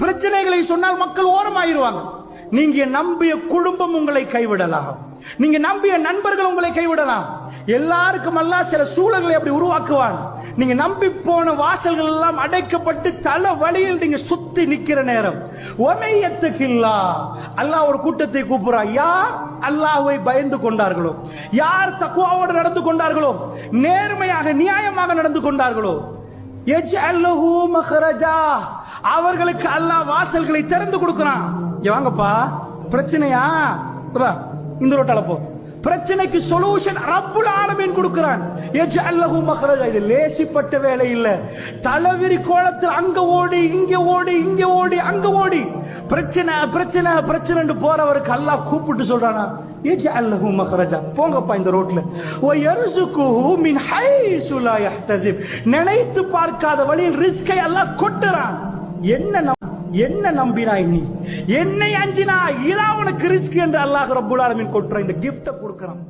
பிரச்சனைகளை சொன்னால் மக்கள் ஓரமாயிருவாங்க. நீங்க நம்பிய குடும்பம் உங்களை கைவிடலாம், நீங்க நம்பிய நண்பர்கள் உங்களை கைவிடலாம். எல்லாருக்கும் அல்லாஹ் சில சூழல்களை அப்படி உருவாக்குவான். நீங்க நம்பி போன வாசல்கள் எல்லாம் அடைக்கப்பட்டு தலை வழியில் நீங்க சுத்தி நிக்கிற நேரம், ஒமையத்துக்கில்லா அல்லாஹ் ஒரு கூட்டத்தை கூப்பிடுறா. யார் அல்லாஹ்வை பயந்து கொண்டார்களோ, யார் தக்வாவோடு நடந்து கொண்டார்களோ, நேர்மையாக நியாயமாக நடந்து கொண்டார்களோ, யஜ்அல்லஹு மக்ரஜா அவர்களுக்கு அல்லாஹ் வாசல்களை திறந்து கொடுக்கிறான். வாங்கப்பா, பிரச்சனையா இந்த ரோட்டால போ, பிரச்சனைக்கு சொல்யூஷன் ரப்புல் ஆலமீன் கொடுக்கிறான். யஜ்அல்லஹு மக்ரஜா. இது லேசிப்பட்ட வேலை இல்ல. தலவிரி கோலத்தில் அங்க ஓடி இங்க ஓடி இங்க ஓடி அங்க ஓடி பிரச்சனை பிரச்சனை பிரச்சனை போறவருக்கு அல்லாஹ் கூப்பிட்டு சொல்றானா, யஜ்அல்லஹு மக்ரஜா, போங்கப்பா இந்த ரோட்ல. வ யர்ஸுகுஹு மின் ஹைஸு லா யஹ்தஸிப், நினைத்து பார்க்காத வழியில் ரிஸ்கை அல்லாஹ் கொட்டுறான். என்ன நம்பினாய் நீ, என்னை அஞ்சினாய், இதா உனக்கு ரிஸ்க் என்று அல்லாஹ் ரப்புல் ஆலமீன் கொட்டுற இந்த கிஃப்ட கொடுக்கிறான்.